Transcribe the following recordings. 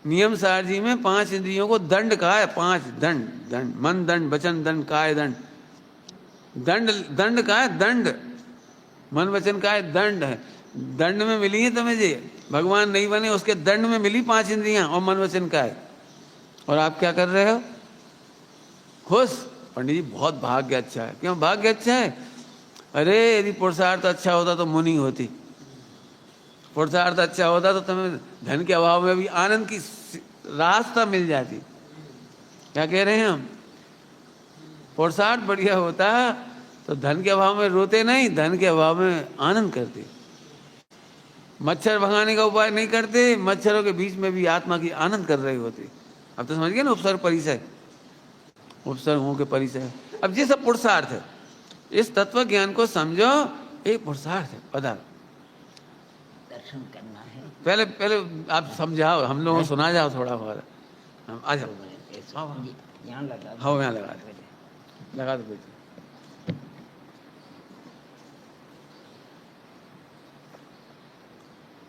नियम सारजी में 5 इंद्रियों को दंड कहा है। 5 दंड, दंड मन दंड, वचन दंड, काय दंड। दंड दंड कहा है, दंड मन वचन का है, दंड है। दंड में मिली है तुम्हें जी, भगवान नहीं बने उसके दंड में मिली 5 इंद्रियां और मन वचन का है। और आप क्या कर रहे हो? खुश? पंडित जी बहुत भाग्य अच्छा है। क्यों भाग्य अच्छा है? अरे यदि पुरुषार्थ अच्छा होता तो मुनि होती, पुरुषार्थ अच्छा होता तो तुम्हें धन के अभाव में भी आनंद की रास्ता मिल जाती। क्या कह रहे हैं हम? पुरुषार्थ बढ़िया होता तो धन के अभाव में रोते नहीं, धन के अभाव में आनंद करते। मच्छर भगाने का उपाय नहीं करते, मच्छरों के बीच में भी आत्मा की आनंद कर रहे होते। अब तो समझ गए ना उपसर्ग परिचय, उपसर्गों के परिचय। अब ये सब पुरुषार्थ है, इस तत्व ज्ञान को समझो, एक पुरुषार्थ है। पदार्थ दर्शन करना है। पहले पहले आप समझाओ, हम लोगों को सुना जाओ थोड़ा बहुत। हम आ जाओ, यहाँ लगा, हाँ यहाँ लगा दो, लगा दो बेटे।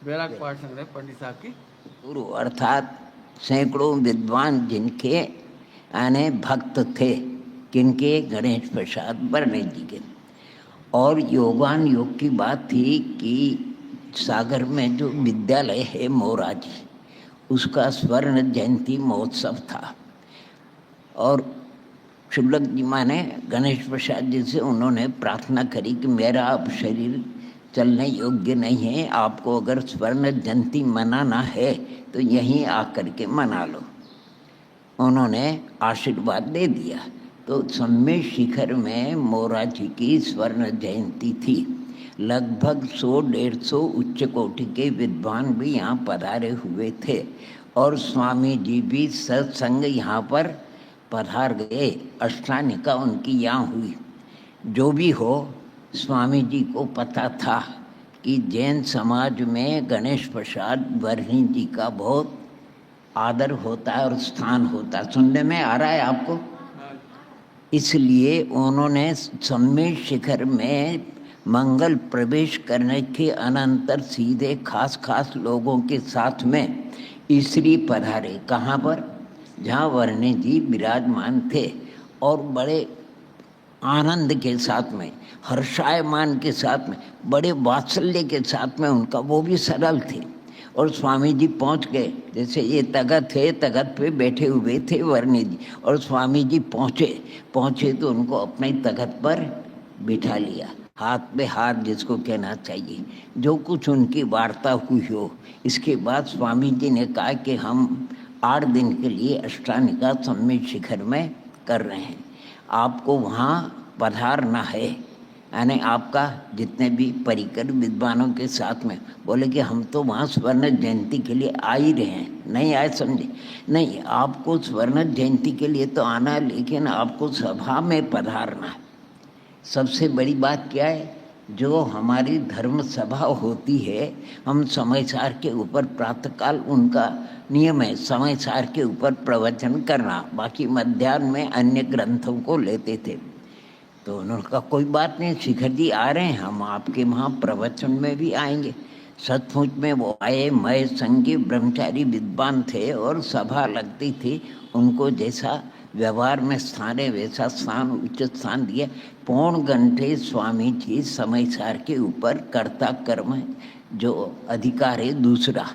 बैराग पाठ सुन रहे पंडित साहब की। गुरु अर्थात सैकड़ों विद्वान जिनके आने भक्त थे, किनके? गणेश प्रसाद वर्णे जी के। और योगान योग की बात थी कि सागर में जो विद्यालय है मोराजी, उसका स्वर्ण जयंती महोत्सव था। और शुल्लक जी माने गणेश प्रसाद जी से उन्होंने प्रार्थना करी कि मेरा अब शरीर चलने योग्य नहीं है, आपको अगर स्वर्ण जयंती मनाना है तो यहीं आकर के मना लो। उन्होंने आशीर्वाद दे दिया। तो सम्य शिखर में मोराजी की स्वर्ण जयंती थी। लगभग 100-150 उच्च कोटि के विद्वान भी यहाँ पधारे हुए थे और स्वामी जी भी सत्संग यहाँ पर पधार गए। अष्टानिका उनकी यहाँ हुई। जो भी हो, स्वामी जी को पता था कि जैन समाज में गणेश प्रसाद वर्णी जी का बहुत आदर होता है और स्थान होता है। सुनने में आ रहा है आपको? इसलिए उन्होंने सम्य शिखर में मंगल प्रवेश करने के अनंतर सीधे खास खास लोगों के साथ में ईश्वरी पधारे। कहाँ पर? जहाँ वर्णी जी विराजमान थे और बड़े आनंद के साथ में, हर्षायमान के साथ में, बड़े वात्सल्य के साथ में उनका, वो भी सरल थे। और स्वामी जी पहुंच गए, जैसे ये तगत है, तगत पे बैठे हुए थे वर्णी जी, और स्वामी जी पहुंचे तो उनको अपने तगत पर बिठा लिया, हाथ पे हाथ जिसको कहना चाहिए, जो कुछ उनकी वार्ता हुई हो। इसके बाद स्वामी जी ने कहा कि हम 8 दिन के लिए अष्टानिका सम्य शिखर में कर रहे हैं, आपको वहाँ पधारना है। यानी आपका जितने भी परिकर विद्वानों के साथ में। बोले कि हम तो वहाँ स्वर्ण जयंती के लिए आ ही रहे हैं। नहीं आए, समझे? नहीं, आपको स्वर्ण जयंती के लिए तो आना है, लेकिन आपको सभा में पधारना है। सबसे बड़ी बात क्या है? जो हमारी धर्म सभा होती है, हम समय सार के ऊपर प्रातःकाल, उनका नियम है समय सार के ऊपर प्रवचन करना, बाकी मध्याह्न में अन्य ग्रंथों को लेते थे। तो उन्होंने कहा कोई बात नहीं, शिखर जी आ रहे हैं, हम आपके वहाँ प्रवचन में भी आएंगे। सचमुच में वो आए। मय संगी ब्रह्मचारी विद्वान थे और सभा लगती थी, उनको जैसा व्यवहार में स्थान है वैसा स्थान, उचित स्थान दिया। 1.25 घंटे स्वामी जी समय सार के ऊपर कर्ता कर्म जो अधिकार है दूसरा,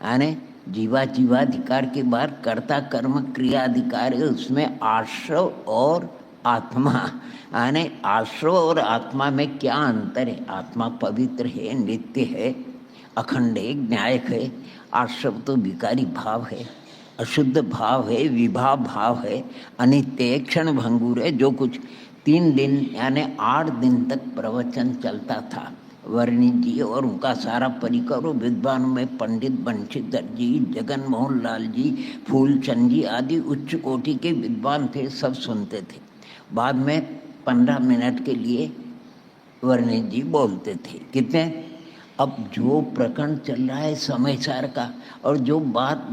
यानी जीवाधिकार के बाद कर्ता कर्म क्रिया अधिकार है, उसमें आश्रव और आत्मा, यानी आश्रव और आत्मा में क्या अंतर है? आत्मा पवित्र है, नित्य है, अखंड है, न्यायक है। आश्रव तो विकारी भाव है, अशुद्ध भाव है, विभाव भाव है, अनित्य है, क्षण भंगुर है। जो कुछ 3 दिन यानी 8 दिन तक प्रवचन चलता था। वर्णी जी और उनका सारा परिकर, विद्वानों में पंडित बंशीधर जी, जगन मोहन लाल जी, फूलचंद जी आदि उच्च कोटि के विद्वान थे, सब सुनते थे। बाद में 15 मिनट के लिए वर्णी जी बोलते थे। कितने? अब जो प्रकरण चल रहा है समय सार का, और जो बात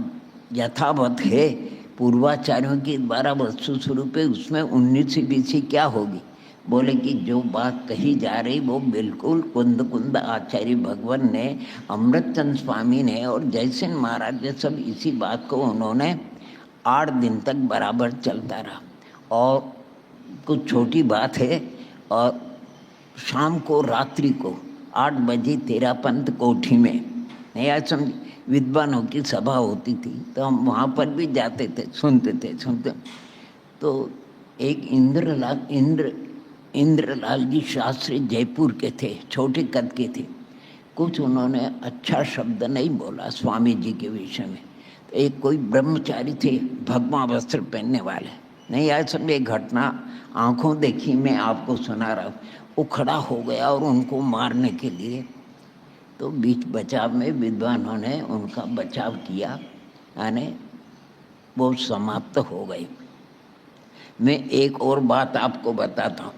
यथावत है पूर्वाचार्यों के द्वारा वस्तु स्वरूप है, उसमें 19 बीसी क्या होगी? बोले कि जो बात कही जा रही वो बिल्कुल कुंद कुंद आचार्य भगवान ने, अमृतचंद स्वामी ने और जयसेन महाराज ने सब इसी बात को उन्होंने 8 दिन तक बराबर चलता रहा। और कुछ छोटी बात है, और शाम को रात्रि को 8 बजे तेरा पंथ कोठी में, नहीं आज समझ, विद्वानों की सभा होती थी तो हम वहाँ पर भी जाते थे, सुनते। तो एक इंद्रलाल जी शास्त्री जयपुर के थे, छोटे कद के थे। कुछ उन्होंने अच्छा शब्द नहीं बोला स्वामी जी के विषय में। तो एक कोई ब्रह्मचारी थे, भगवा वस्त्र पहनने वाले, नहीं आज सब एक घटना आंखों देखी, मैं आपको सुना रहा हूँ। वो खड़ा हो गया और उनको मारने के लिए, तो बीच बचाव में विद्वानों ने उनका बचाव किया, यानी वो समाप्त हो गई। मैं एक और बात आपको बताता हूँ।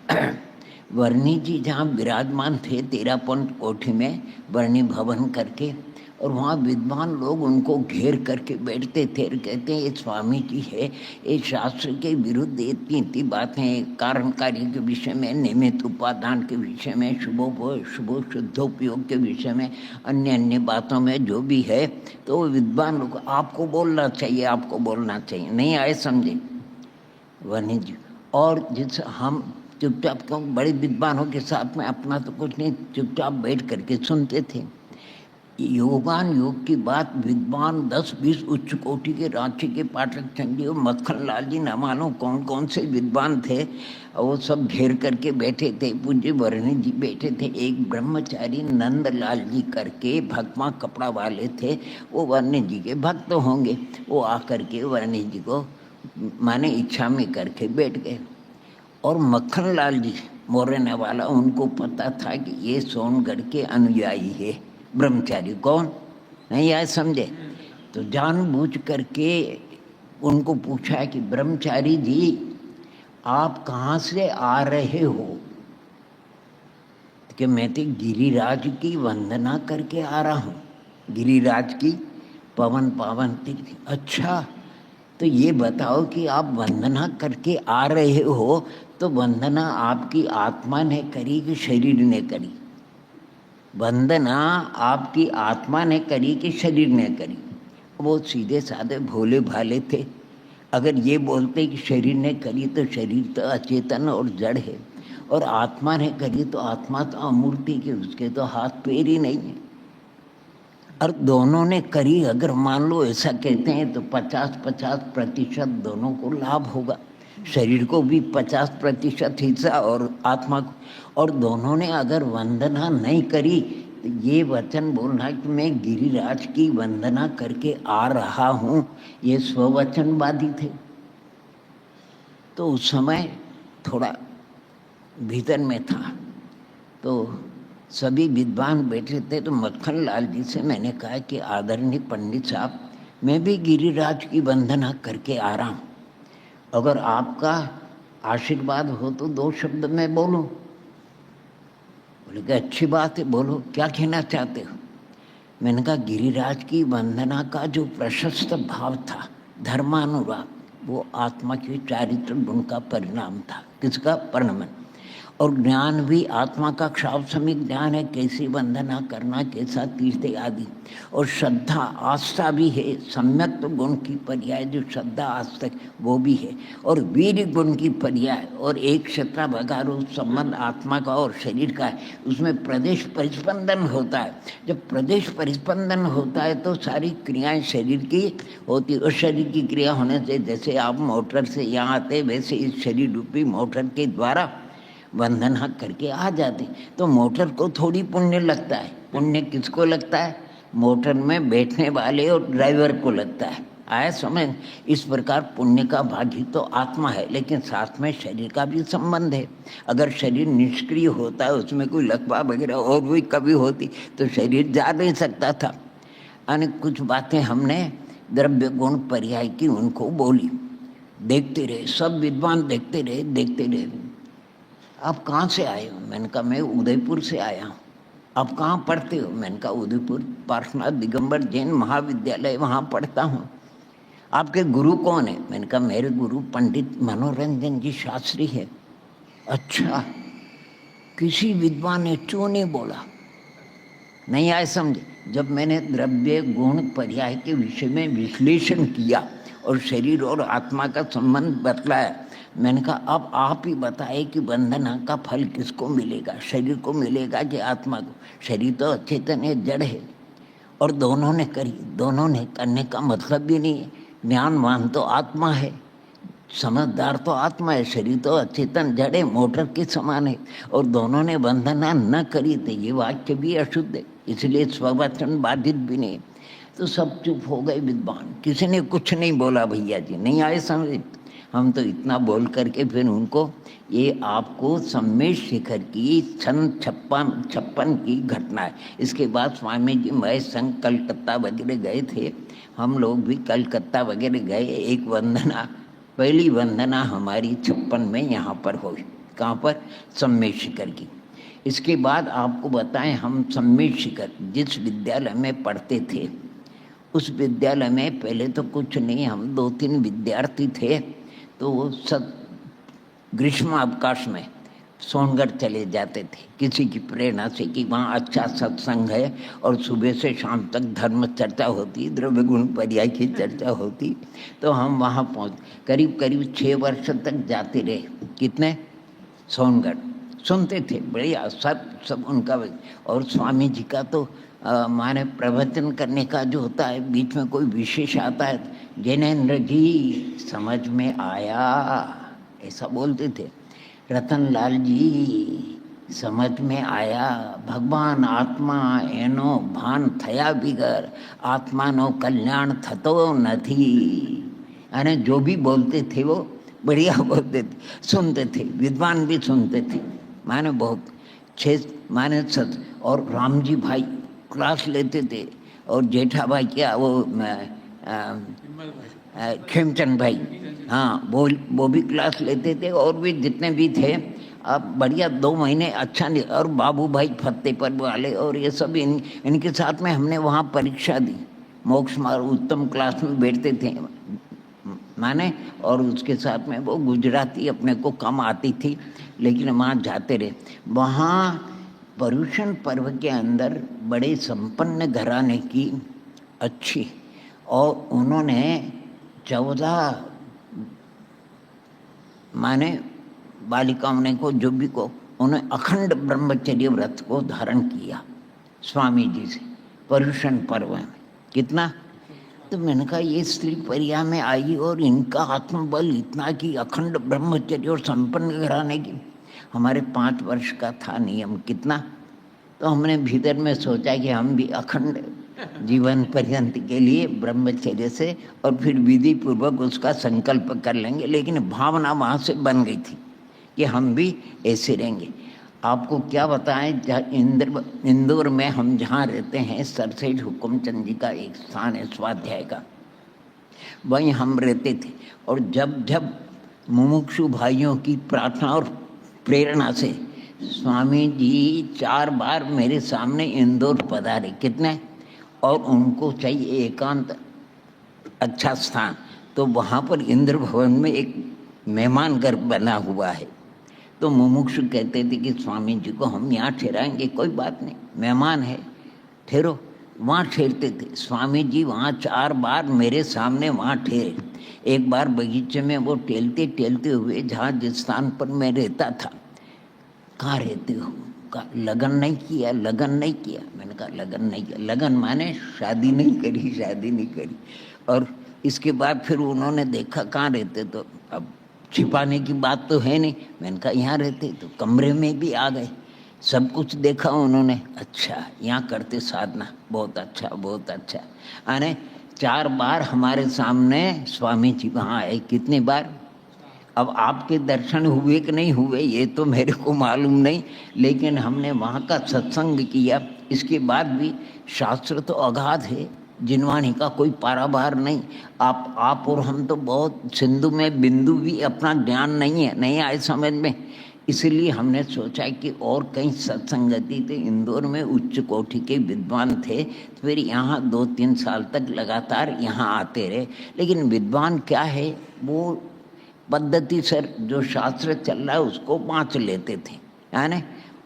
वर्णी जी जहाँ विराजमान थे तेरापन कोठी में, वर्णी भवन करके, और वहाँ विद्वान लोग उनको घेर करके बैठते थे और कहते हैं ये स्वामी जी है, ये शास्त्र के विरुद्ध इतनी बातें, कारण कार्य के विषय में, निमित्त उपादान के विषय में, शुभ शुद्धोपयोग के विषय में, अन्य बातों में जो भी है, तो विद्वान लोग आपको बोलना चाहिए, नहीं आए समझे वर्णी जी। और जिस हम चुपचाप, क्यों बड़े विद्वानों के साथ में अपना तो कुछ नहीं, चुपचाप बैठ करके सुनते थे। योगान योग की बात विद्वान 10-20 उच्च कोटि के, रांची के पाठक चंद जी और मक्खन लाल जी, न मानो कौन कौन से विद्वान थे, वो सब घेर करके बैठे थे। पूज्य वर्णी जी बैठे थे, एक ब्रह्मचारी नंदलाल जी करके भगवा कपड़ा वाले थे, वो वर्णी जी के भक्त होंगे। वो आकर के वर्णी जी को माने इच्छा में करके बैठ गए। और मक्खन लाल जी मोरने वाला, उनको पता था कि ये सोनगढ़ के अनुयायी है ब्रह्मचारी, कौन नहीं आए समझे। तो जानबूझ करके उनको पूछा कि ब्रह्मचारी जी आप कहाँ से आ रहे हो? कि मैं तो गिरिराज की वंदना करके आ रहा हूँ, गिरिराज की पवन पावन तीर्थ। अच्छा, तो ये बताओ कि आप वंदना करके आ रहे हो, तो वंदना आपकी आत्मा ने करी कि शरीर ने करी? वंदना आपकी आत्मा ने करी कि शरीर ने करी? वो सीधे साधे भोले भाले थे। अगर ये बोलते कि शरीर ने करी तो शरीर तो अचेतन और जड़ है, और आत्मा ने करी तो आत्मा तो अमूर्ति के, उसके तो हाथ पैर ही नहीं है। और दोनों ने करी, अगर मान लो ऐसा कहते हैं तो 50-50% दोनों को लाभ होगा, शरीर को भी 50% हिस्सा और आत्मा को। और दोनों ने अगर वंदना नहीं करी तो ये वचन बोलना कि मैं गिरिराज की वंदना करके आ रहा हूँ, ये स्ववचनवादी थे। तो उस समय थोड़ा भीतर में था, तो सभी विद्वान बैठे थे। तो मक्खन लाल जी से मैंने कहा कि आदरणीय पंडित साहब, मैं भी गिरिराज की वंदना करके आ रहा हूँ, अगर आपका आशीर्वाद हो तो 2 शब्द मैं बोलूँ। बोले कि अच्छी बात है, बोलो क्या कहना चाहते हो? मैंने कहा गिरिराज की वंदना का जो प्रशस्त भाव था, धर्मानुराग, वो आत्मा के चारित्र गुण का परिणाम था। किसका? परिणमन। और ज्ञान भी आत्मा का क्षावसमिक ज्ञान है, कैसी वंदना करना, कैसा तीर्थ आदि। और श्रद्धा आस्था भी है, सम्यक गुण की पर्याय जो श्रद्धा आस्था वो भी है, और वीर गुण की पर्याय, और एक क्षत्रा भगारो संबंध आत्मा का और शरीर का है। उसमें प्रदेश परिस्पंदन होता है। जब प्रदेश परिस्पंदन होता है तो सारी क्रियाएं शरीर की होती है, और शरीर की क्रिया होने से, जैसे आप मोटर से यहाँ आते वैसे इस शरीर रूपी मोटर के द्वारा वंदना करके आ जाते। तो मोटर को थोड़ी पुण्य लगता है, पुण्य किसको लगता है? मोटर में बैठने वाले और ड्राइवर को लगता है। आया समझ? इस प्रकार पुण्य का भागी तो आत्मा है, लेकिन साथ में शरीर का भी संबंध है। अगर शरीर निष्क्रिय होता है, उसमें कोई लकवा वगैरह और भी कभी होती तो शरीर जा नहीं सकता था। यानी कुछ बातें हमने द्रव्य गुण पर्याय की उनको बोली। देखते रहे सब विद्वान, देखते रहे। आप कहाँ से आए हो? मैंने कहा मैं उदयपुर से आया हूँ। आप कहाँ पढ़ते हो? मैंने कहा उदयपुर पार्श्वनाथ दिगंबर जैन महाविद्यालय, वहाँ पढ़ता हूँ। आपके गुरु कौन है? मैंने कहा मेरे गुरु पंडित मनोरंजन जी शास्त्री है। अच्छा, किसी विद्वान ने क्यों नहीं बोला, नहीं आए समझे। जब मैंने द्रव्य गुण पर्याय के विषय में विश्लेषण किया और शरीर और आत्मा का संबंध बतलाया, मैंने कहा अब आप ही बताए कि वंदना का फल किसको मिलेगा, शरीर को मिलेगा कि आत्मा को। शरीर तो अचेतन है, जड़ है, और दोनों ने करी। दोनों ने करने का मतलब भी नहीं है, ज्ञानवान तो आत्मा है, समझदार तो आत्मा है, शरीर तो अचेतन जड़ है, मोटर के समान है, और दोनों ने वंदना न करी तो ये वाक्य भी अशुद्ध है, इसलिए स्ववचन बाधित भी नहीं। तो सब चुप हो गए विद्वान, किसी ने कुछ नहीं बोला। भैया जी नहीं आए समझ। हम तो इतना बोल करके फिर उनको, ये आपको सम्मेद शिखर की सन 56 की घटना है। इसके बाद स्वामी जी मैं संग कलकत्ता वगैरह गए थे, हम लोग भी कलकत्ता वगैरह गए। एक वंदना, पहली वंदना हमारी 56 में यहाँ पर हुई। कहाँ पर? सम्मेद शिखर की। इसके बाद आपको बताएं, हम सम्मेद शिखर जिस विद्यालय में पढ़ते थे, उस विद्यालय में पहले तो कुछ नहीं, हम 2-3 विद्यार्थी थे। तो वो सब ग्रीष्म अवकाश में सोनगढ़ चले जाते थे किसी की प्रेरणा से कि वहाँ अच्छा सत्संग है और सुबह से शाम तक धर्म चर्चा होती, द्रव्य गुण पर्याय की चर्चा होती। तो हम वहाँ पहुँच करीब 6 वर्ष तक जाते रहे। कितने? सोनगढ़ सुनते थे, बढ़िया सब उनका। और स्वामी जी का तो माने प्रवचन करने का जो होता है, बीच में कोई विशेष आता है, जैनेन्द्र जी समझ में आया, ऐसा बोलते थे। रतनलाल जी समझ में आया, भगवान आत्मा एनो भान थया बिगर आत्मानो कल्याण थतो नथी। यानी जो भी बोलते थे वो बढ़िया बोलते थे, सुनते थे, विद्वान भी सुनते थे, माने बहुत 6 माने 7। और राम जी भाई क्लास लेते थे, और जेठा भाई क्या वो खेमचंद भाई, हाँ वो भी क्लास लेते थे, और भी जितने भी थे। अब बढ़िया 2 महीने अच्छा नहीं। और बाबू भाई फतेहपुर वाले और ये सब इनके साथ में हमने वहाँ परीक्षा दी, मोक्ष मार्ग उत्तम क्लास में बैठते थे माने। और उसके साथ में वो गुजराती अपने को कम आती थी, लेकिन वहाँ जाते रहे। वहाँ पर्युषण पर्व के अंदर बड़े संपन्न घराने की अच्छी, और उन्होंने 14 माने बालिकाओं ने को जो भी को उन्होंने अखंड ब्रह्मचर्य व्रत को धारण किया स्वामी जी से पर्युषण पर्व में। कितना? तो मैंने कहा ये स्त्री परिया में आई और इनका आत्मबल इतना कि अखंड ब्रह्मचर्य और संपन्न घराने की। हमारे 5 वर्ष का था नियम। कितना? तो हमने भीतर में सोचा कि हम भी अखंड जीवन पर्यंत के लिए ब्रह्मचर्य से और फिर विधि पूर्वक उसका संकल्प कर लेंगे। लेकिन भावना वहाँ से बन गई थी कि हम भी ऐसे रहेंगे। आपको क्या बताएं, इंदौर में हम जहाँ रहते हैं, सरसेठ हुकुमचंद जी का एक स्थान है स्वाध्याय का, वहीं हम रहते थे। और जब मुमुक्षु भाइयों की प्रार्थना और प्रेरणा से स्वामी जी 4 बार मेरे सामने इंदौर पधारे। कितने? और उनको चाहिए एकांत अच्छा स्थान, तो वहाँ पर इंद्र भवन में एक मेहमान घर बना हुआ है। तो मुमुक्षु कहते थे कि स्वामी जी को हम यहाँ ठहराएंगे, कोई बात नहीं, मेहमान है, ठहरो। वहाँ ठहरते थे स्वामी जी। वहाँ 4 बार मेरे सामने वहाँ ठहरे। एक बार बगीचे में वो टहलते हुए जहाँ जिस स्थान पर मैं रहता था, कहाँ रहते हो? कहा लगन नहीं किया, लगन नहीं किया। मैंने कहा लगन नहीं किया, लगन माने शादी नहीं करी, शादी नहीं करी। और इसके बाद फिर उन्होंने देखा कहाँ रहते, तो अब छिपाने की बात तो है नहीं। मैंने कहा यहाँ रहते, तो कमरे में भी आ गए, सब कुछ देखा उन्होंने। अच्छा यहाँ करते साधना, बहुत अच्छा बहुत अच्छा। अरे 4 बार हमारे सामने स्वामी जी वहाँ आए। कितनी बार? अब आपके दर्शन हुए कि नहीं हुए ये तो मेरे को मालूम नहीं, लेकिन हमने वहाँ का सत्संग किया। इसके बाद भी शास्त्र तो अगाध है, जिनवाणी का कोई पारावार नहीं। आप और हम तो बहुत, सिंधु में बिंदु भी अपना ज्ञान नहीं है, नहीं आए समझ में। इसलिए हमने सोचा कि और कहीं सत्संगति थे, इंदौर में उच्च कोटि के विद्वान थे, फिर यहाँ 2-3 साल तक लगातार यहाँ आते रहे। लेकिन विद्वान क्या है, वो पद्धति सर जो शास्त्र चल रहा है उसको बाँच लेते थे, यानी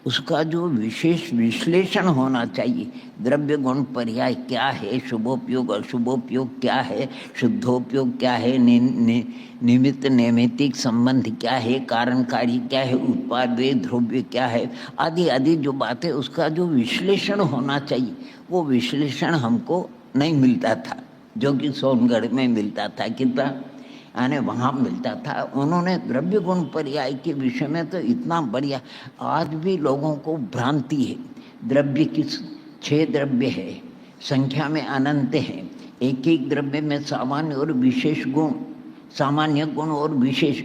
उसका जो विशेष विश्लेषण होना चाहिए। द्रव्य गुण पर्याय क्या है, शुभोपयोग अशुभोपयोग क्या है, शुद्धोपयोग क्या है, निमित्त नैमित्तिक संबंध क्या है, कारणकारी क्या है, उत्पाद वे द्रव्य क्या है, आदि आदि जो बातें, उसका जो विश्लेषण होना चाहिए, वो विश्लेषण हमको नहीं मिलता था, जो कि सोनगढ़ में मिलता था। कितना यानी वहाँ मिलता था। उन्होंने द्रव्य गुण पर्याय के विषय में तो इतना बढ़िया। आज भी लोगों को भ्रांति है, द्रव्य की 6 द्रव्य है, संख्या में अनंत है, एक एक द्रव्य में सामान्य और विशेष गुण, सामान्य गुण और विशेष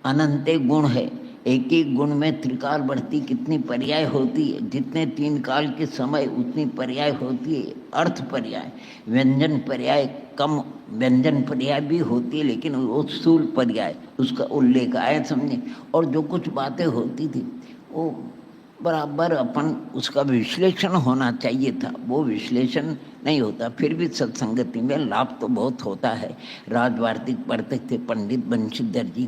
अनंत गुण है। एक एक गुण में त्रिकाल बढ़ती कितनी पर्याय होती है, जितने 3 काल के समय उतनी पर्याय होती है। अर्थ पर्याय, व्यंजन पर्याय, कम व्यंजन पर्याय भी होती है, लेकिन वो स्थूल पर्याय उसका उल्लेख आया, समझे। और जो कुछ बातें होती थी वो बराबर अपन उसका विश्लेषण होना चाहिए था, वो विश्लेषण नहीं होता। फिर भी सत्संगति में लाभ तो बहुत होता है। राजवार्तिक पढ़ते थे पंडित बंशीधर जी,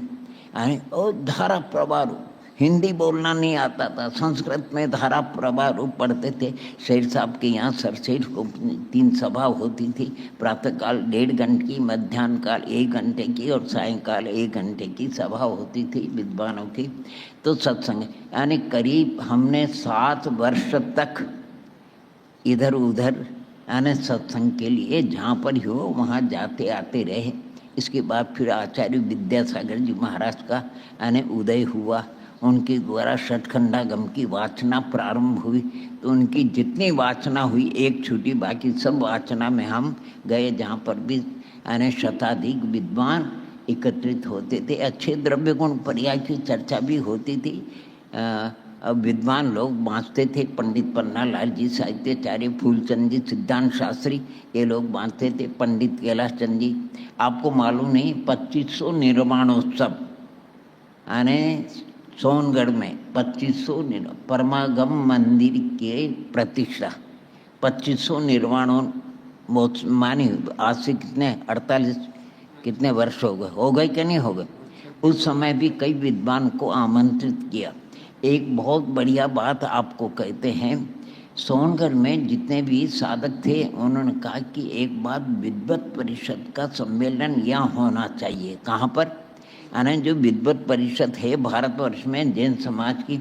और धारा प्रवाह, हिंदी बोलना नहीं आता था, संस्कृत में धारा प्रवाह पढ़ते थे। शेर साहब के यहाँ सरसेठ को 3 सभा होती थी, प्रातःकाल 1.5 घंटे की, मध्याह्न काल 1 घंटे की और सायंकाल 1 घंटे की सभा होती थी विद्वानों की। तो सत्संग यानी करीब हमने 7 वर्ष तक इधर उधर यानी सत्संग के लिए जहाँ पर हो वहाँ जाते आते रहे। इसके बाद फिर आचार्य विद्यासागर जी महाराज का यानी उदय हुआ, उनके द्वारा षटखंडागम की वाचना प्रारंभ हुई। तो उनकी जितनी वाचना हुई, एक छूटी, बाकी सब वाचना में हम गए, जहाँ पर भी यानी शताधिक विद्वान एकत्रित होते थे। अच्छे द्रव्य गुण पर्याय की चर्चा भी होती थी। अब विद्वान लोग बाँचते थे, पंडित पन्नालाल जी साहित्याचार्य, फूलचंद जी सिद्धांत शास्त्री, ये लोग बाँचते थे, पंडित कैलाश चंद जी। आपको मालूम नहीं, 2500 निर्माणोत्सव यानी सोनगढ़ में 2500 परमागम मंदिर के प्रतिष्ठा, 2500 निर्माणों मानी। आज से कितने 48 कितने वर्ष हो गए कि नहीं हो गए। उस समय भी कई विद्वान को आमंत्रित किया। एक बहुत बढ़िया बात आपको कहते हैं, सोनगढ़ में जितने भी साधक थे उन्होंने कहा कि एक बार विद्वत परिषद का सम्मेलन यहाँ होना चाहिए। कहाँ पर? यानी जो विद्वत परिषद है भारतवर्ष में जैन समाज की,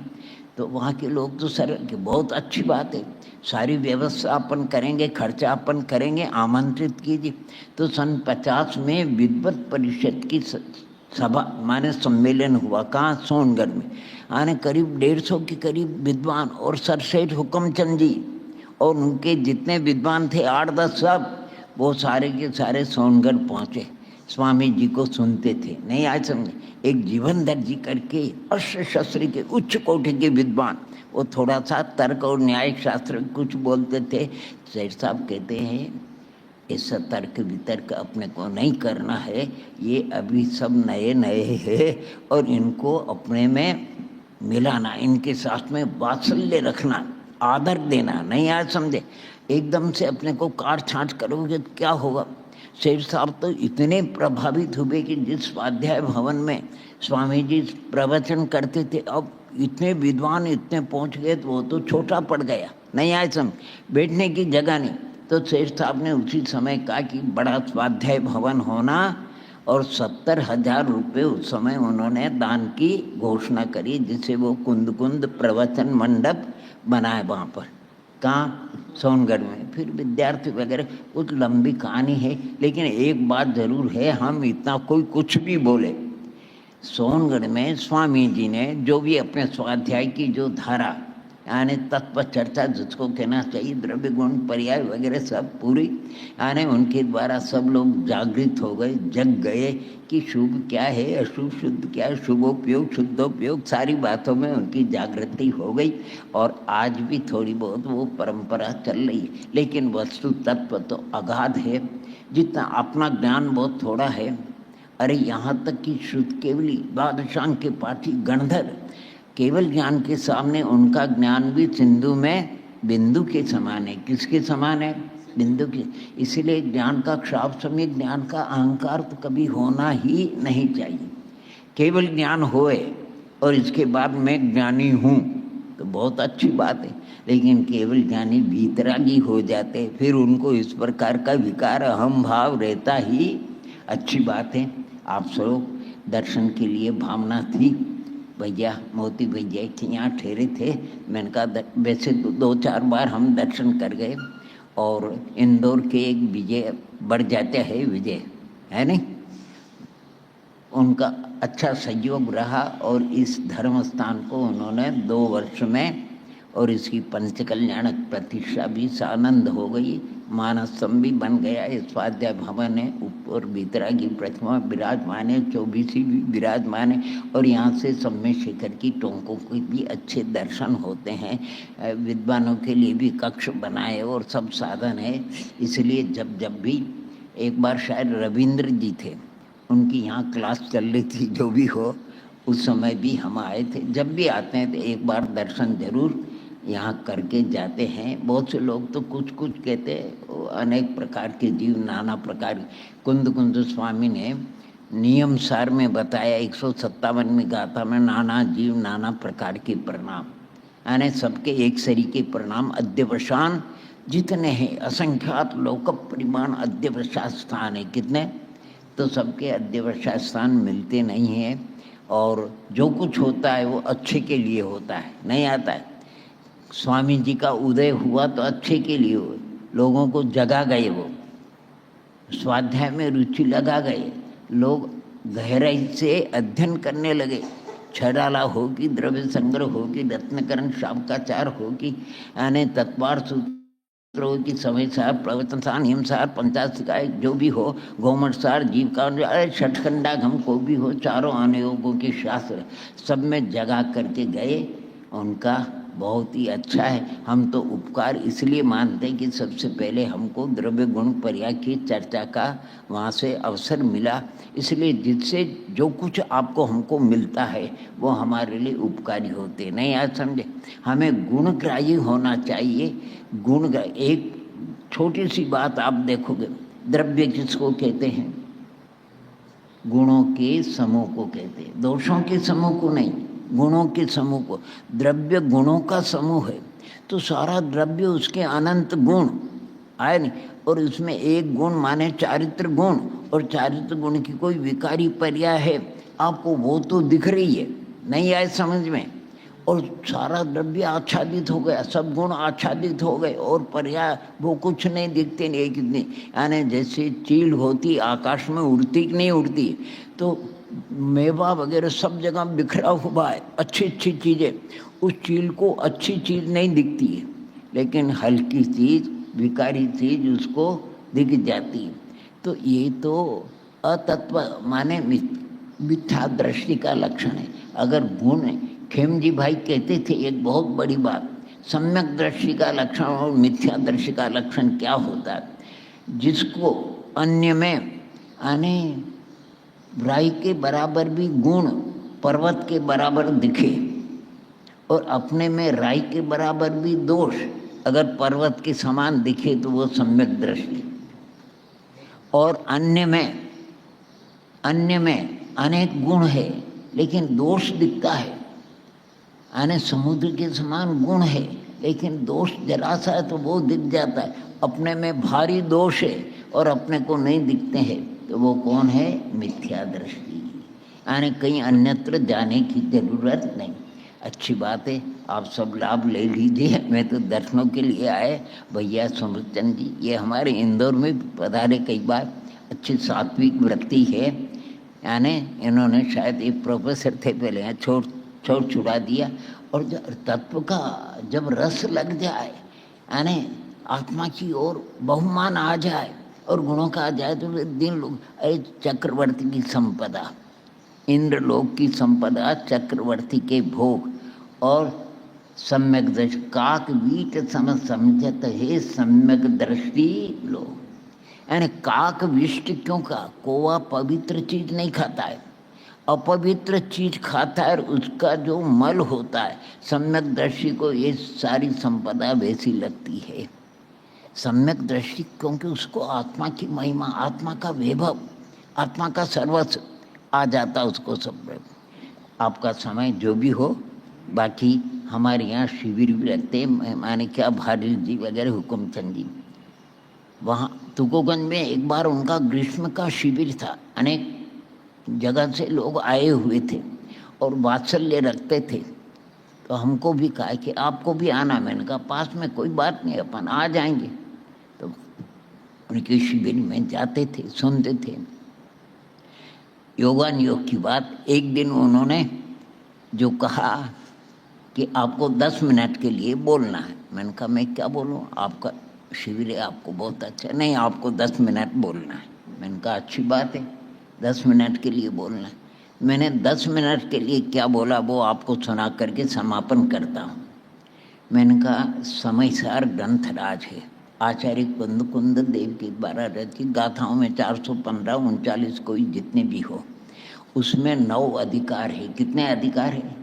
तो वहाँ के लोग तो सर कि बहुत अच्छी बात है, सारी व्यवस्था अपन करेंगे, खर्चा अपन करेंगे, आमंत्रित कीजिए। तो सन 50 में विद्वत परिषद की सभा माने सम्मेलन हुआ। कहाँ? सोनगढ़ में। आने करीब 150 के करीब विद्वान और सरसेठ हुक्मचंद जी और उनके जितने विद्वान थे 8-10 सब, वो सारे के सारे सोनगढ़ पहुँचे, स्वामी जी को सुनते थे। नहीं आज समझे। एक जीवनधर जी करके अस्त्र शस्त्र के उच्च कोटि के विद्वान, वो थोड़ा सा तर्क और न्यायिक शास्त्र कुछ बोलते थे। सेठ साहब कहते हैं ऐसा तर्क वितर्क अपने को नहीं करना है, ये अभी सब नए नए हैं और इनको अपने में मिलाना, इनके साथ में वात्सल्य रखना, आदर देना। नहीं आज समझे, एकदम से अपने को काट छाँट करोगे तो क्या होगा। शेर साहब तो इतने प्रभावित हुए कि जिस स्वाध्याय भवन में स्वामी जी प्रवचन करते थे, अब इतने विद्वान इतने पहुंच गए तो वो तो छोटा पड़ गया। नहीं आए समझ, बैठने की जगह नहीं। तो शेर साहब ने उसी समय कहा कि बड़ा स्वाध्याय भवन होना, और 70,000 रुपये उस समय उन्होंने दान की घोषणा करी, जिससे वो कुंद प्रवचन मंडप बनाए वहाँ पर। कहाँ? सोनगढ़ में। फिर विद्यार्थी वगैरह, कुछ लंबी कहानी है, लेकिन एक बात जरूर है, हम इतना कोई कुछ भी बोले, सोनगढ़ में स्वामी जी ने जो भी अपने स्वाध्याय की जो धारा यानी तत्व चर्चा जिसको कहना चाहिए, द्रव्य गुण पर्याय वगैरह सब पूरी यानी उनके द्वारा सब लोग जागृत हो गए, जग गए कि शुभ क्या है, अशुभ शुद्ध क्या है, शुभोपयोग शुद्धोपयोग, सारी बातों में उनकी जागृति हो गई। और आज भी थोड़ी बहुत वो परंपरा चल रही है, लेकिन वस्तु तत्व तो अगाध है। जितना अपना ज्ञान बहुत थोड़ा है। अरे यहाँ तक कि शुद्ध केवली बादशाह के पाठी गणधर केवल ज्ञान के सामने उनका ज्ञान भी सिंधु में बिंदु के समान है। किसके समान है? बिंदु के। इसीलिए ज्ञान का क्षाप समय ज्ञान का अहंकार तो कभी होना ही नहीं चाहिए। केवल ज्ञान होए और इसके बाद मैं ज्ञानी हूँ, तो बहुत अच्छी बात है। लेकिन केवल ज्ञानी वीतरागी हो जाते, फिर उनको इस प्रकार का विकार अहम भाव रहता ही अच्छी बात है। आप सब दर्शन के लिए भावना थी, भैया मोती भैया के यहाँ ठहरे थे। मैंने कहा वैसे तो 2-4 बार हम दर्शन कर गए, और इंदौर के एक विजय बढ़ जाते है, विजय है नहीं, उनका अच्छा सहयोग रहा और इस धर्म स्थान को उन्होंने 2 वर्ष में, और इसकी पंचकल्याणक प्रतिष्ठा भी सानंद हो गई, मानसम भी बन गया। स्वाध्याय भवन है, ऊपर वीतरागी प्रतिमा विराजमान है, 24 भी विराजमान है, और यहाँ से सम्य शिखर की टोंकों के भी अच्छे दर्शन होते हैं। विद्वानों के लिए भी कक्ष बनाए और सब साधन है। इसलिए जब भी, एक बार शायद रविंद्र जी थे, उनकी यहाँ क्लास चल रही थी, जो भी हो, उस समय भी हम आए थे। जब भी आते हैं तो एक बार दर्शन जरूर यहाँ करके जाते हैं। बहुत से लोग तो कुछ कहते हैं, अनेक प्रकार के जीव, नाना प्रकार। कुंद स्वामी ने नियम सार में बताया, 157 में गाथा में, नाना जीव नाना प्रकार के प्रणाम, यानी सबके एक सरी के प्रणाम। अध्यवसान जितने हैं, असंख्यात लोक परिमाण अध्यवसात स्थान है। कितने? तो सबके अध्यवसात स्थान मिलते नहीं हैं, और जो कुछ होता है वो अच्छे के लिए होता है, नहीं आता है। स्वामी जी का उदय हुआ तो अच्छे के लिए हुआ, लोगों को जगा गए, वो स्वाध्याय में रुचि लगा गए, लोग गहराई से अध्ययन करने लगे। छड़ाला होगी, द्रव्य संग्रह होगी, रत्नकरण शाबकाचार होगी, यानी तत्वार सूत्र होगी, समय सार, प्रवचन सार, नियम सार, पंचाशिकाय जो भी हो, गोमठ सार, जीव का, अरे छठखंडागम को भी हो, चारों अनुयोगों के शास्त्र सब में जगा करके गए। उनका बहुत ही अच्छा है। हम तो उपकार इसलिए मानते हैं कि सबसे पहले हमको द्रव्य गुण पर्याय की चर्चा का वहाँ से अवसर मिला, इसलिए जिससे जो कुछ आपको हमको मिलता है वो हमारे लिए उपकारी होते नहीं। आज समझे, हमें गुणग्राही होना चाहिए। एक छोटी सी बात आप देखोगे, द्रव्य किसको कहते हैं? गुणों के समूह को कहते हैं, दोषों के समूह को नहीं, गुणों के समूह को। द्रव्य गुणों का समूह है, तो सारा द्रव्य उसके अनंत गुण आए नहीं, और उसमें एक गुण माने चारित्र गुण, और चारित्र गुण की कोई विकारी पर्याय है आपको, वो तो दिख रही है, नहीं आए समझ में, और सारा द्रव्य आच्छादित हो गया, सब गुण आच्छादित हो गए, और पर्याय वो कुछ नहीं दिखते नहीं कितनी। यानी जैसे चील होती आकाश में उड़ती कि नहीं उड़ती, तो मेवा वगैरह सब जगह बिखरा हुआ है, अच्छी अच्छी चीज़ें, उस चील को अच्छी चीज़ नहीं दिखती है, लेकिन हल्की चीज़, विकारी चीज़ उसको दिख जाती है। तो ये तो अतत्व माने मिथ्या दृष्टि का लक्षण है। अगर गुण, खेम जी भाई कहते थे एक बहुत बड़ी बात, सम्यक दृष्टि का लक्षण और मिथ्या दृष्टि का लक्षण क्या होता है? जिसको अन्य में आने राई के बराबर भी गुण पर्वत के बराबर दिखे, और अपने में राई के बराबर भी दोष अगर पर्वत के समान दिखे तो वो सम्यक दृष्टि। और अन्य में अनेक गुण है लेकिन दोष दिखता है, यानी समुद्र के समान गुण है लेकिन दोष जरा सा है तो वो दिख जाता है। अपने में भारी दोष है और अपने को नहीं दिखते हैं, तो वो कौन है? मिथ्या दृष्टि। यानी कहीं अन्यत्र जाने की जरूरत नहीं। अच्छी बात है, आप सब लाभ ले लीजिए। मैं तो दर्शनों के लिए आए भैया सुमृतचंद जी, ये हमारे इंदौर में पधारे कई बार, अच्छी सात्विक वृत्ति है। यानी इन्होंने शायद एक प्रोफेसर थे पहले, छोड़ छुड़ा दिया, और जब तत्व का जब रस लग जाए, यानी आत्मा की ओर बहुमान आ जाए और गुणों का आ जाए, तो दिन लोग, अरे चक्रवर्ती की संपदा, इंद्रलोक की संपदा, चक्रवर्ती के भोग, और सम्यक दृष्टि, काक वीट सम समझत है सम्यक दृष्टि लोग। यानी काक विष्ट क्यों का? कौवा पवित्र चीज नहीं खाता है, अपवित्र चीज खाता है, और उसका जो मल होता है, सम्यक दृष्टि को ये सारी संपदा वैसी लगती है। सम्यक दृष्टि क्योंकि उसको आत्मा की महिमा, आत्मा का वैभव, आत्मा का सर्वस्व आ जाता उसको सब। आपका समय जो भी हो, बाकी हमारे यहाँ शिविर भी लगते हैं, माने क्या भारी जी वगैरह, हुकुमचंद जी। वहाँ तुकोगंज में एक बार उनका ग्रीष्म का शिविर था, अनेक जगह से लोग आए हुए थे और वात्सल्य रखते थे। तो हमको भी कहा कि आपको भी आना। मैंने कहा पास में कोई बात नहीं, अपन आ जाएंगे। तो उनके शिविर में जाते थे, सुनते थे योगान योग की बात। एक दिन उन्होंने जो कहा कि आपको 10 मिनट के लिए बोलना है। मैंने कहा मैं क्या बोलूं, आपका शिविर है, आपको बहुत अच्छा। नहीं, आपको 10 मिनट बोलना है। मैंने कहा अच्छी बात है, 10 मिनट के लिए बोलना है। मैंने 10 मिनट के लिए क्या बोला वो आपको सुना करके समापन करता हूँ। मैंने कहा समयसार ग्रंथराज है, आचार्य कुंद देव के द्वारा रचित गाथाओं में 415 39 कोई जितने भी हो, उसमें 9 अधिकार है। कितने अधिकार है?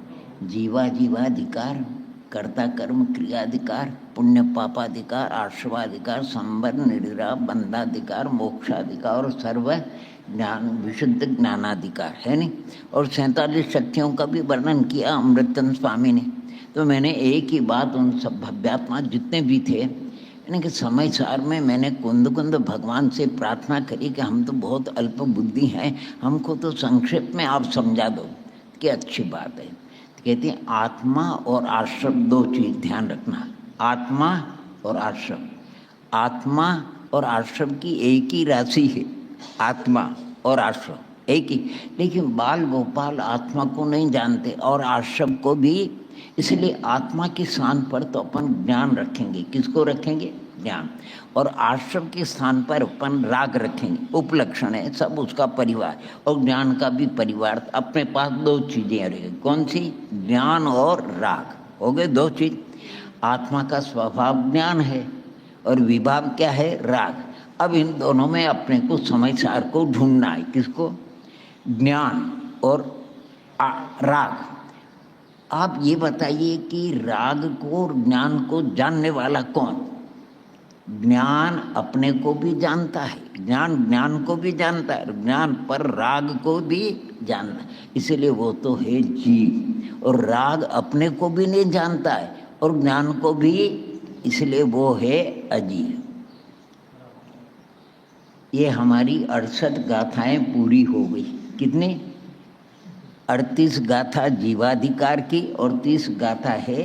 जीवाधिकार, कर्ता कर्म क्रियाधिकार, पुण्य पापाधिकार, आश्रवाधिकार, संवर निद्रा बंधाधिकार, मोक्षाधिकार और सर्व ज्ञान विशुद्ध ज्ञानाधिकार है नहीं। और 47 शक्तियों का भी वर्णन किया अमृतचंद स्वामी ने। तो मैंने एक ही बात उन सब भव्यात्मा जितने भी थे, यानी कि समय सार में मैंने कुंद भगवान से प्रार्थना करी कि हम तो बहुत अल्प बुद्धि हैं, हमको तो संक्षेप में आप समझा दो कि अच्छी बात है। कहते हैं आत्मा और आश्रम 2 चीज ध्यान रखना। आत्मा और आश्रम, आत्मा और आश्रम की एक ही राशि है, आत्मा और आश्रम एक ही। लेकिन बाल गोपाल आत्मा को नहीं जानते और आश्रम को भी, इसलिए आत्मा के स्थान पर तो अपन ज्ञान रखेंगे। किसको रखेंगे? ज्ञान। और आश्रम के स्थान पर अपन राग रखेंगे, उपलक्षण है सब उसका परिवार, और ज्ञान का भी परिवार। अपने पास 2 चीजें रहेगी, कौन सी? ज्ञान और राग, हो गए 2 चीज। आत्मा का स्वभाव ज्ञान है और विभाव क्या है? राग। अब इन दोनों में अपने को समय सार को ढूंढना है। किसको? ज्ञान और राग। आप ये बताइए कि राग को और ज्ञान को जानने वाला कौन? ज्ञान अपने को भी जानता है, ज्ञान को भी जानता है, ज्ञान पर राग को भी जानता है, इसलिए वो तो है जीव। और राग अपने को भी नहीं जानता है और ज्ञान को भी, इसलिए वो है अजीव। ये हमारी 68 गाथाएं पूरी हो गई। कितनी? 38 गाथा जीवाधिकार की और 30 गाथा है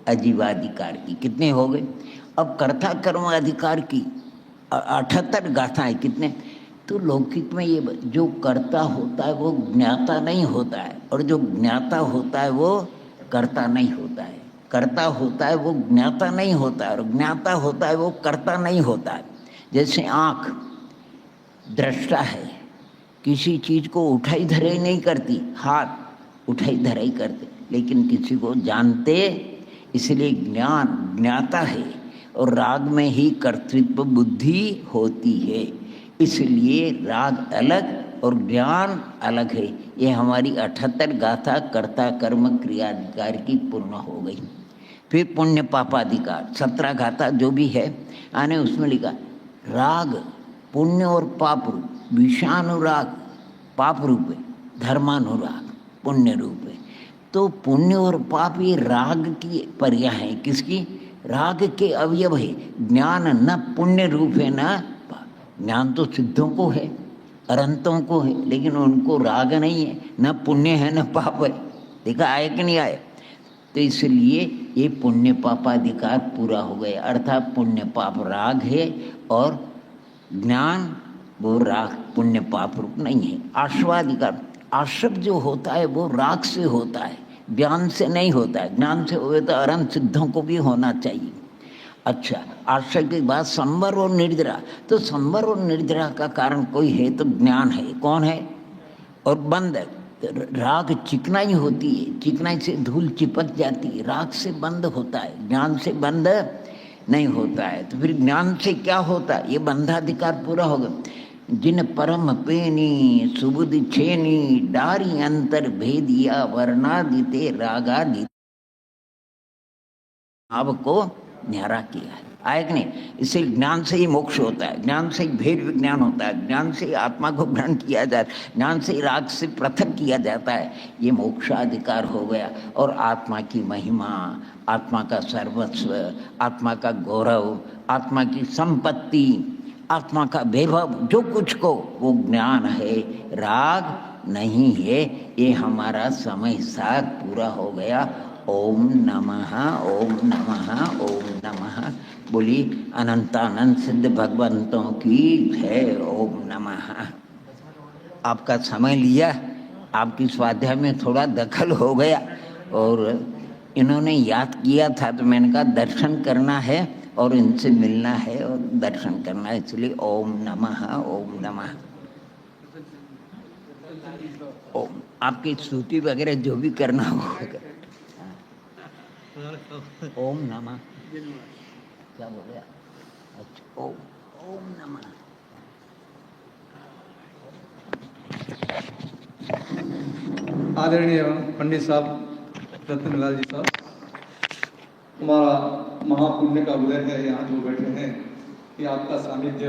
अजीवाधिकार की। कितने हो गए? अब कर्ता कर्म अधिकार की 78 गाथाएं। कितने? तो लौकिक में ये जो कर्ता होता है वो ज्ञाता नहीं होता है, और जो ज्ञाता होता है वो कर्ता नहीं होता है। कर्ता होता है वो ज्ञाता नहीं होता है, और ज्ञाता होता है वो कर्ता नहीं होता है। जैसे आँख दृष्टा है, किसी चीज को उठाई धराई नहीं करती, हाथ उठाई धराई करते, लेकिन किसी को जानते, इसलिए ज्ञान ज्ञाता है। और राग में ही कर्तृत्व बुद्धि होती है, इसलिए राग अलग और ज्ञान अलग है। ये हमारी 78 गाथा कर्ता कर्म क्रियाधिकार की पूर्ण हो गई। फिर पुण्य पापाधिकार 17 गाथा जो भी है आने, उसमें लिखा राग पुण्य और पाप रूप, विषानुराग पाप रूप है, धर्मानुराग पुण्य रूप है। तो पुण्य और पाप ये राग की पर्याय है। किसकी? राग के अवयव है। ज्ञान न पुण्य रूप है न पाप। ज्ञान तो सिद्धों को है, अरंतों को है, लेकिन उनको राग नहीं है, न पुण्य है न पाप है। देखा आए कि नहीं आए? तो इसलिए ये पुण्य पापाधिकार पूरा हो गया, अर्थात पुण्य पाप राग है और ज्ञान वो राग पुण्य पाप रूप नहीं है। आश्रवाधिकार, आश्रव जो होता है वो राग से होता है, ज्ञान से नहीं होता है। ज्ञान से हुए तो अरंत सिद्धों को भी होना चाहिए। अच्छा, आश्रय के बाद संवर और निर्जरा। तो संवर और निर्जरा का कारण कोई है तो ज्ञान है। कौन है? और बंद, राग चिकनाई होती है, चिकनाई से धूल चिपक जाती है, राग से बंद होता है, ज्ञान से बंद नहीं होता है। तो फिर ज्ञान से क्या होता है? ये बंधाधिकार पूरा होगा। जिन परम पेनी सुबुद्धि छेनी, डारी अंतर भेदिया वर्णादिते रागादि, आपको न्यारा किया है। आए कि नहीं? इससे ज्ञान से ही मोक्ष होता है, ज्ञान से ही भेद विज्ञान होता है, ज्ञान से ही आत्मा को ग्रहण किया जाता है, ज्ञान से ही राग से पृथक किया जाता है। ये मोक्षाधिकार हो गया। और आत्मा की महिमा, आत्मा का सर्वस्व, आत्मा का गौरव, आत्मा की संपत्ति, आत्मा का वैभव, जो कुछ को वो ज्ञान है, राग नहीं है। ये हमारा समय साथ पूरा हो गया। ओम नमः, ओम नमः, ओम नमः। बोली अनंतानंद सिद्ध भगवंतों की जय। ओम नमः। आपका समय लिया, आपकी स्वाध्याय में थोड़ा दखल हो गया और इन्होंने याद किया था तो मैंने कहा दर्शन करना है और इनसे मिलना है और दर्शन करना है, इसलिए ओम नमः, ओम नमः। ओम आपकी स्तुति वगैरह जो भी करना होगा। ओम नमः क्या बोल गया? अच्छा ओम, ओम नमः। आदरणीय पंडित साहब रतनलाल जी साहब, हमारा महापुण्य का उदय है यहाँ जो बैठे हैं कि आपका सानिध्य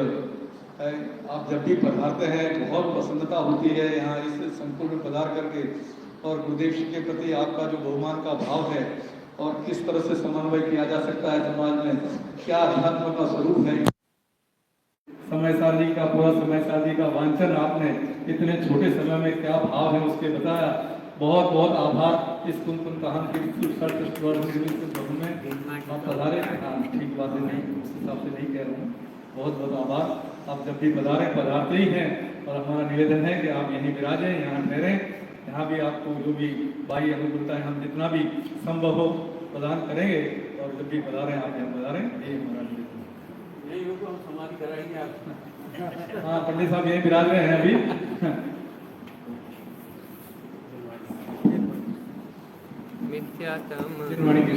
है। आप जब भी पधारते हैं बहुत प्रसन्नता होती है यहाँ इस संकुल में पधार करके। और गुरुदेव जी के प्रति आपका जो बहुमान का भाव है और किस तरह से समन्वय किया जा सकता है समाज में, क्या अध्यात्म का स्वरूप है। समय सारणी का पूरा समय सारणी का वांछन आपने इतने छोटे समय में क्या भाव है उसके बताया। बहुत बहुत आभार। इस कुंकुम कहान के में आप पधारे। हाँ ठीक बात है, नहीं उस हिसाब से नहीं कह रहा हूँ। बहुत बहुत आभार। आप जब भी पधारते ही हैं और हमारा निवेदन है कि आप यहीं विराजें, यहाँ ठहरें। यहाँ भी आपको जो भी बाह्य अनुकूलता है हम जितना भी संभव हो प्रदान करेंगे। और जब भी पधारें आप यहाँ पधारें, यही हमारा निवेदन है। यही होगा, हम समाधि कराएंगे आप। हाँ पंडित साहब यहीं विराज रहे हैं अभी। मिथ्यात्म चिन्मणि के